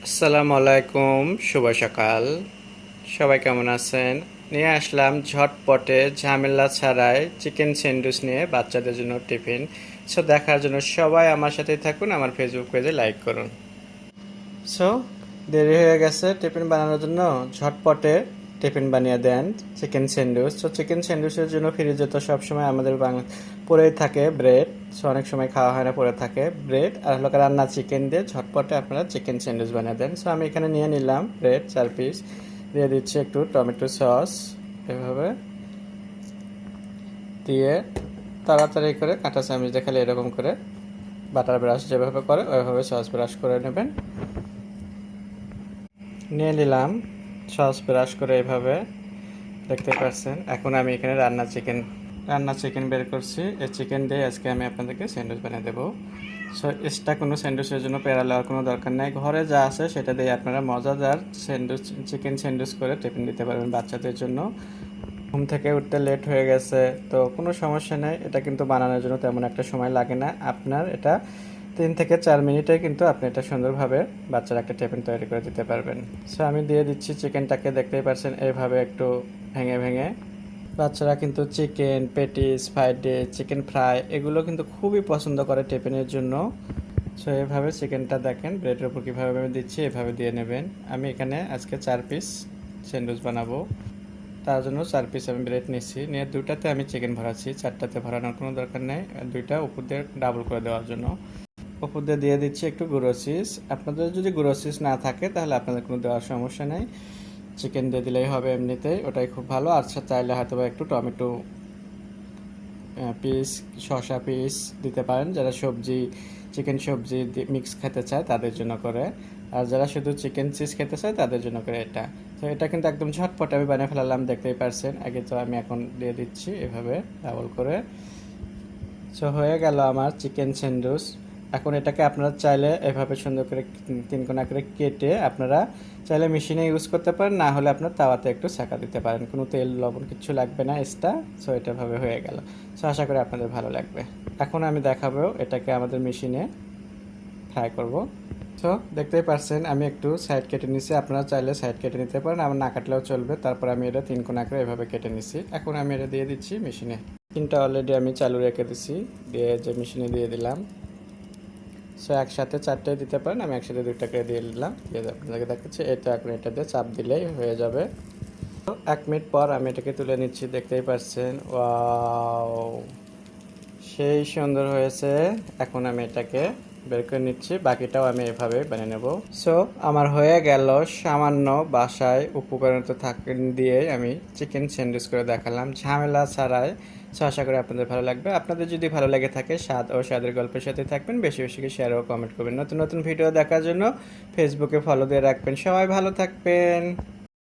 আসসালামু আলাইকুম, শুভ সকাল। সবাই কেমন আছেন? নিয়ে আসলাম ঝটপটে ঝামেলা ছাড়াই চিকেন স্যান্ডউইচ নিয়ে বাচ্চাদের জন্য টিফিন। সো দেখার জন্য সবাই আমার সাথেই থাকুন, আমার ফেসবুক পেজে লাইক করুন। সো দেরি হয়ে গেছে টিফিন বানানোর জন্য, ঝটপটে টিফিন বানিয়ে দেন চিকেন স্যান্ডউইচ। সো চিকেন স্যান্ডউইচের জন্য ফ্রিজে তো সবসময় আমাদের পড়েই থাকে ব্রেড। সো অনেক সময় খাওয়া হয় না, পড়ে থাকে ব্রেড আর হলো রান্না চিকেন দিয়ে ঝটপটে আপনারা চিকেন স্যান্ডউইচ বানিয়ে দেন। সো আমি এখানে নিয়ে নিলাম ব্রেড 4 পিস, দিয়ে দিচ্ছি একটু টমেটো সস, এভাবে দিয়ে তাড়াতাড়ি করে কাঁটা চামচ দেখালে এরকম করে বাটার ব্রাশ যেভাবে করে ওইভাবে সস ব্রাশ করে নেবেন। নিয়ে নিলাম সস ব্রাশ করে এভাবে, দেখতে পাচ্ছেন। এখন আমি এখানে রান্না চিকেন বের করছি। এই চিকেন দিয়ে আজকে আমি আপনাদেরকে স্যান্ডউইচ বানিয়ে দেবো। সো এক্সট্রা কোনো স্যান্ডউইচের জন্য প্যারা লওয়ার কোনো দরকার নেই, ঘরে যা আছে সেটা দিয়ে আপনারা মজাদার চিকেন স্যান্ডউইচ করে টিফিন দিতে পারবেন বাচ্চাদের জন্য। ঘুম থেকে উঠতে লেট হয়ে গেছে তো কোনো সমস্যা নেই, এটা কিন্তু বানানোর জন্য তেমন একটা সময় লাগে না। আপনার এটা 3 থেকে 4 মিনিটে কিন্তু আপনি এটা সুন্দরভাবে বাচ্চার একটা টিফিন তৈরি করে দিতে পারবেন। সো আমি দিয়ে দিচ্ছি চিকেনটাকে, দেখতেই পাচ্ছেন এইভাবে একটু ভেঙে ভেঙে। বাচ্চারা কিন্তু chicken patties, fried rice, chicken fry এগুলো কিন্তু খুবই পছন্দ করে টিফিনের জন্য। সো এভাবে চিকেনটা দেখেন ব্রেডের উপর কীভাবে আমি দিচ্ছি, এভাবে দিয়ে নেবেন। আমি এখানে আজকে 4 পিস স্যান্ডউইচ বানাবো, তার জন্য 4 পিস আমি ব্রেড নিচ্ছি, নিয়ে দুটাতে আমি চিকেন ভরাচ্ছি, চারটাতে ভরানোর কোনো দরকার নেই। দুইটা উপর দিয়ে ডাবল করে দেওয়ার জন্য উপর দিয়ে দিচ্ছি একটু গুঁড়ো চিজ। আপনাদের যদি গুঁড়ো চিজ না থাকে তাহলে আপনাদের কোনো দেওয়ার সমস্যা নেই, চিকেন দিয়ে দিলেই হবে এমনিতেই, ওটাই খুব ভালো। আচ্ছা চাইলে হয়তো বা একটু টমেটো পিস, শসা পিস দিতে পারেন, যারা চিকেন সবজি মিক্স খেতে চায় তাদের জন্য করে। আর যারা শুধু চিকেন চিজ খেতে চায় তাদের জন্য করে এটা। তো এটা কিন্তু একদম ঝটপট আমি বানিয়ে ফেলালাম, দেখতেই পারছেন। আগে তো আমি এখন দিয়ে দিচ্ছি এভাবে ডাবল করে। সো হয়ে গেল আমার চিকেন স্যান্ডউইচ। এখন এটাকে আপনারা চাইলে এভাবে সুন্দর করে 3 কোনা করে কেটে আপনারা চাইলে মেশিনে ইউজ করতে পারেন, না হলে আপনার তাওয়াতে একটু সেঁকা দিতে পারেন, কোনো তেল লবণ কিছু লাগবে না এক্সট্রা। সো এটাভাবে হয়ে গেল। সো আশা করি আপনাদের ভালো লাগবে। এখন আমি দেখাবো এটাকে আমাদের মেশিনে ফ্রাই করব। তো দেখতেই পারছেন আমি একটু সাইড কেটে নিছি, আপনারা চাইলে সাইড কেটে নিতে পারেন, আমার না কাটলেও চলবে। তারপর আমি এটা 3 কোনা করে এভাবে কেটে নিছি। এখন আমি এটা দিয়ে দিচ্ছি মেশিনে। তিনটা অলরেডি আমি চালু রেখে দিছি, দিয়ে যে মেশিনে দিয়ে দিলাম। সো একসাথে 4টে দিতে পারেন, আমি একসাথে 2টা করে দিয়ে দিলাম। দিয়ে আপনাদেরকে দেখাচ্ছি এটা, এখন এটা দিয়ে চাপ দিলেই হয়ে যাবে। তো 1 মিনিট পর আমি এটাকে তুলে নিচ্ছি, দেখতেই পাচ্ছেন। ওয়াও, সেই সুন্দর হয়েছে। এখন আমি এটাকে বের করে নিচ্ছি, বাকিটাও আমি এভাবে বানিয়ে নেব। সো আমার হয়ে গেল সামান্য বাসায় উপকরণ তো দিয়ে আমি চিকেন স্যান্ডউইচ করে দেখালাম ঝামেলা ছাড়াই। সো আশা করি আপনাদের ভালো লাগবে। আপনাদের যদি ভালো লেগে থাকে স্বাদ ও স্বাদের গল্পের সাথে থাকবেন, বেশি বেশি শেয়ার ও কমেন্ট করবেন। নতুন নতুন ভিডিও দেখার জন্য ফেসবুকে ফলো দিয়ে রাখবেন। সবাই ভালো থাকবেন।